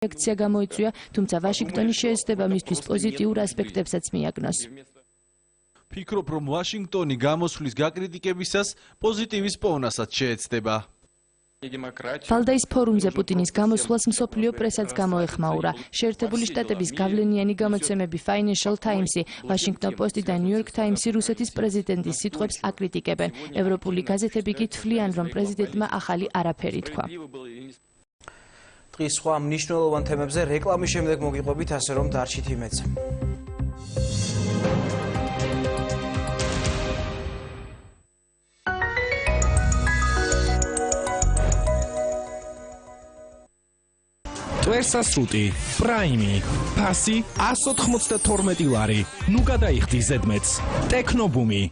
რეაქცია გამოიწვია, თუმცა ვაშინგტონი შეეცდება მისთვის პოზიტიურ ასპექტებსაც მიაგნოს. ფიქრობ, რომ ვაშინგტონი გამოსვლის გაკრიტიკებისას პოზიტივის პოვნასაც შეეცდება. ვალდაის ფორუმზე პუტინის გამოსვლას მსოფლიო პრესაც გამოეხმაურა. შეერთებული შტატების გავლენიანი გამოცემები Financial Times-ი, Washington Post-ი და New York Times-ი რუსეთის პრეზიდენტის სიტყვებს აკრიტიკებენ. ევროპული გაზეთები კი თვლიან, რომ პრეზიდენტმა ახალი არაფერი თქვა. დღის სხვა მნიშვნელოვან თემებზე რეკლამის შემდეგ მოგიყვებით, ასე რომ დარჩით იმედზე. ტვერსასრუტი, პრაიმი, ფასი 192 ლარი. ნუ გადაიხდი ზედმეტს. ტექნობუმი.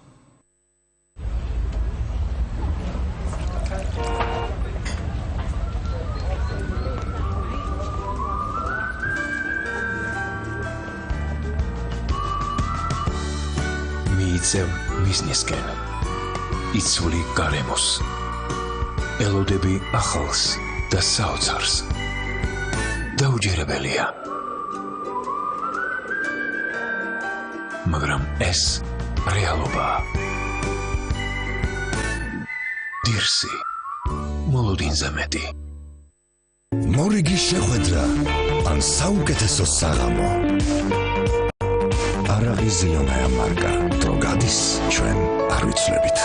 მიიწევ მიზნისკენ. იცული გარემოს. ელოდები ახალს და საოცარს. დაუჯერებელია. მაგრამ ეს რეალობაა. დირსი. მოლოდინზე მეტი. მორიგი შეხვედრა ან საუკეთესო საღამო. არაღიზიონაა მარკა, დრო გადის ჩვენ არ ვიცლებით.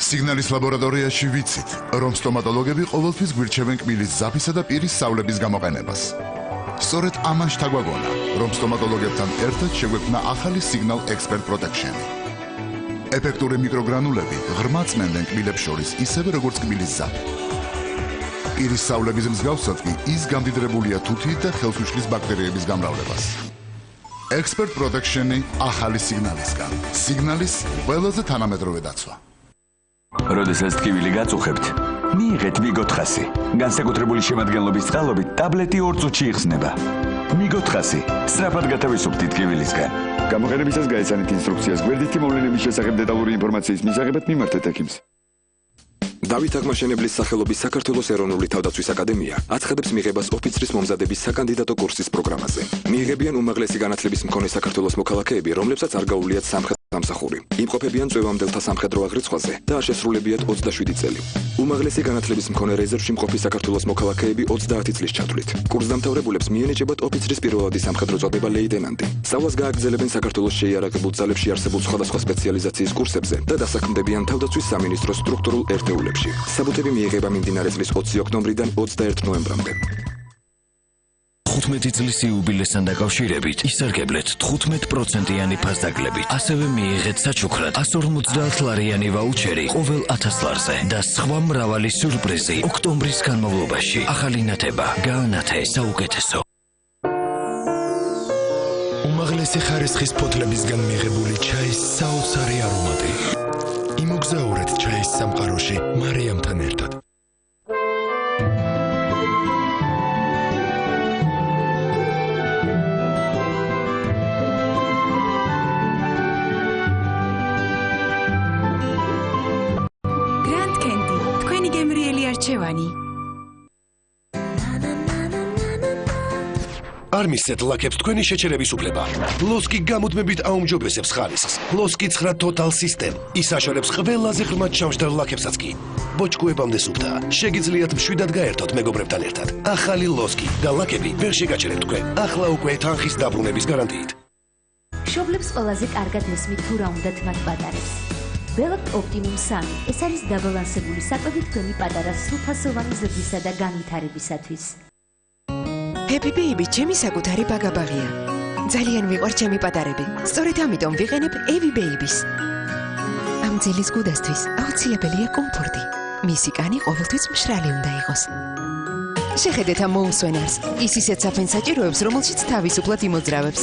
სიგნალის ლაბორატორიაში ვიცით, რომ სტომატოლოგები ყოველთვის გვირჩევენ კბილის ზაფისა და პირის სავლების გამოყენებას. სწორედ ამან შთაგვაგონა, რომ სტომატოლოგებთან ერთად შეგვექმნა ახალი სიგნალ ექსპერტ პროტექშენი. ეფექტური მიკროგრანულები ღრმა წმენდნენ კბილებს შორის, ისევე როგორც კბილის ზაფი. პირის სავლების მსგავსად კი ის გამდიდრებულია თუთით და ხელსუშლის ბაქტერიების გამრავლებას. ექსპერტ პროტექშენი ახალი სიგნალისგან. სიგნალის ყველაზე თანამედროვე დაცვა. როდესაც ტკივილი გაწუხებთ, მიიღეთ მიგოთ 100. განსაკუთრებული შემადგენლობის წყალობით ტაბლეტი 2 წუთში იხსნება. მიგოთ 100. სწრაფად გათავისუფლდით ტკივილისგან. გამოყენებისას გაეცანით ინსტრუქციას გვერდითი მოვლენების შესახებ დეტალური ინფორმაციის მისაღებად მიმართეთ ექიმს. დავით აღმაშენებლის სახელობის საქართველოს ეროვნული თავდაცვის აკადემია აცხადებს მიღებას ოფიცრის მომზადების საკანდიდატო კურსის პროგრამაზე. მიიღებიან უმაღლესი განათლების მქონე საქართველოს მოქალაქეები, რომლებსაც არ გაუვლიათ სამხედრო სამსახური. იმყოფებიან წვევამდელთა სამხედრო აღრიცხვაზე და არ შესრულებიათ 27 წელი. უმაღლესი განათლების მქონე რეზერვში მყოფი საქართველოს მოქალაქეები 30 წლის ჩათვლით. კურსდამთავრებულებს მიენიჭებათ ოფიცრის პირველადი სამხედრო წოდება ლეიტენანტი. სწავლას გააგრძელებენ საქართველოს შეიარაღებულ ძალებში არსებულ სხვადასხვა სპეციალიზაციის კურსებზე და დასაქმდებიან თავდაცვის სამინისტროს სტრუქტურულ ერთეულებში. საბუთები მიიღება მიმდინარე წლის 20 ოქტომბრიდან 21 ნოემბრამდე. 15 წლის იუბილესთან დაკავშირებით ისარგებლეთ 15%-იანი ფასდაკლებით. ასევე მიიღეთ საჩუქრად 150 ლარიანი ვაუჩერი ყოველ 1000 ლარზე და სხვა მრავალი სიურპრიზი ოქტომბრის განმავლობაში. ახალი ნათება, გაანათე საუკეთესო. უმაღლესი ხარისხის ფოთლებისგან მიღებული ჩაის საოცარი არომატი. იმოგზაურეთ ჩაის სამყაროში მარიამთან ერთად. არ მისცეთ ლაქებს თქვენი შეჩერების უფლება. ლოსკი გამუდმებით აუმჯობესებს ხარისხს. ლოსკი 9 Total System. ის აშორებს ყველაზე ღრმად ჩამჯდარ ლაქებსაც კი. ბოჭკუებამდე სუფთაა. შეგიძლიათ მშვიდად გაერთოთ მეგობრებთან ერთად. ახალი ლოსკი და ლაქები ვერ შეგაჩერებთ თქვენ. ახლა უკვე თანხის დაბრუნების გარანტიით. მშობლებს ყველაზე კარგად მისმით თუ რა უნდათ მათ პატარებს. Velop Optimum 3. ეს არის დაბალანსებული საკვები თქვენი პატარა სრულფასოვანი ზრდისა და განვითარებისათვის. Happy Baby ჩემი საკუთარი ბაგაბაღია. ძალიან მიყვარს ჩემი პატარები. სწორედ ამიტომ ვიყენებ Evi Babies. ამ ძილის გუდასთვის აუცილებელია კომფორტი. მისი კანი ყოველთვის მშრალი უნდა იყოს. შეხედეთ ამ მოუსვენარს. ის ისეთ საფენ საჭიროებს, რომელშიც თავისუფლად იმოძრავებს.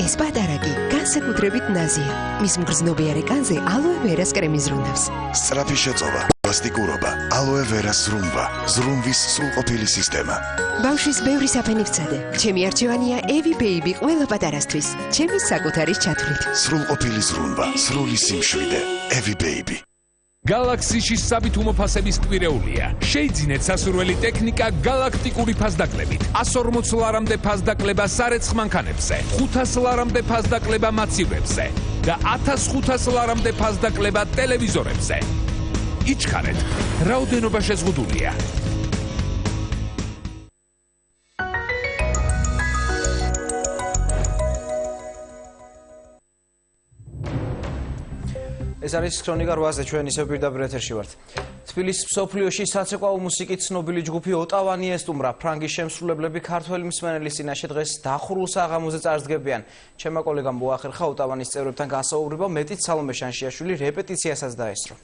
ეს პატარაკი განსაკუთრებით ნაზია. მის მგრძნობიარე კანზე ალოე ვერას კრემი ზრუნავს. სწრაფი შეწოვა, პლასტიკურობა, ალოე ვერას ზრუნვა, ზრუნვის სრულყოფილი სისტემა. ბავშვის ბევრი საფენი ვცადე. ჩემი არჩევანია Evi Baby ყველა პატარასთვის. ჩემი საკუთარი ჩათვლით. სრულყოფილი ზრუნვა, სრული სიმშვიდე, Evi Baby. Galaxy-ში საბით უმოფასების კვირეულია. Შეიძინეთ სასურველი ტექნიკა galaktikuri ფასდაკლებით. 140 ლარამდე ფასდაკლება სარეცხ მანქანებზე, 500 ლარამდე ფასდაკლება მაცივებზე და 1500 ლარამდე ფასდაკლება ტელევიზორებზე. იჩქარეთ, რაოდენობა შეზღუდულია. ეს არის ქრონიკა 8-ზე ჩვენ ისევ პირდაპირ ეთერში ვართ. თბილისის მსოფლიოში საცეკვაო მუსიკით ცნობილი ჯგუფი ოტავანი ესტუმრა ფრანგის შემსრულებლები ქართველი მსმენელის წინაშე დღეს დახურულ საღამოზე წარსდგებიან. ჩემმა კოლეგამ მოახერხა ოტავანის წევრებთან გასაუბრება, მეტიც სალომე შანშიაშვილი რეპეტიციასაც დაესწრო.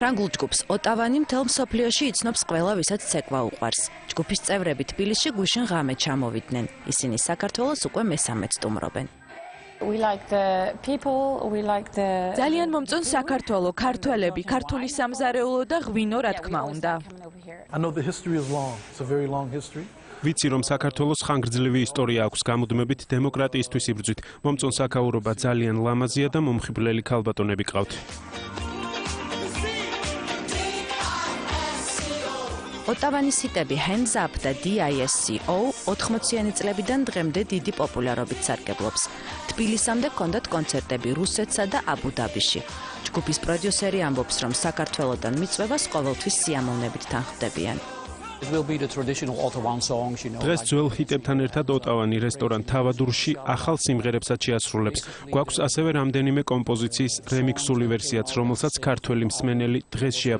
ფრანგულ ჯგუფს ოტავანი მთელ მსოფლიოში იცნობს ყველა, ვისაც ცეკვა უყვარს. ჯგუფის წევრები თბილისში გვიშინ ღამე ჩამოვიდნენ. ისინი საქართველოს უკვე მესამედ სტუმრობენ. ძალიან მომწონს საქართველო, ქართველები, ქართული სამზარეულო და ღვინო, რა თქმა უნდა. ვიცი, რომ საქართველოს ხანგრძლივი ისტორია აქვს გამუდმებით დემოკრატიისთვის იბრძვით. მომწონს აქაურობა, ძალიან ლამაზია და მომხიბვლელი ქალბატონები ყავთ. ოტავანის ჰიტები Hands Up და DISCO 80-იანი წლებიდან დღემდე დიდი პოპულარობით სარგებლობს. თბილისამდე ჰქონდათ კონცერტები რუსეთსა და აბუ-დაბიში. ჯგუფის პროდიუსერი ამბობს, რომ საქართველოდან მიწვევას ყოველთვის სიამოვნებით თანხმდებიან. დღეს ძველ ჰიტებთან ერთად ოტავანი რესტორან თავადურში ახალ სიმღერებსაც შეასრულებს. გვაქვს ასევე რამდენიმე კომპოზიციის რემიქსული ვერსიაც, რომელსაც ქართველი მსმენელი დღეს შეაფასებს.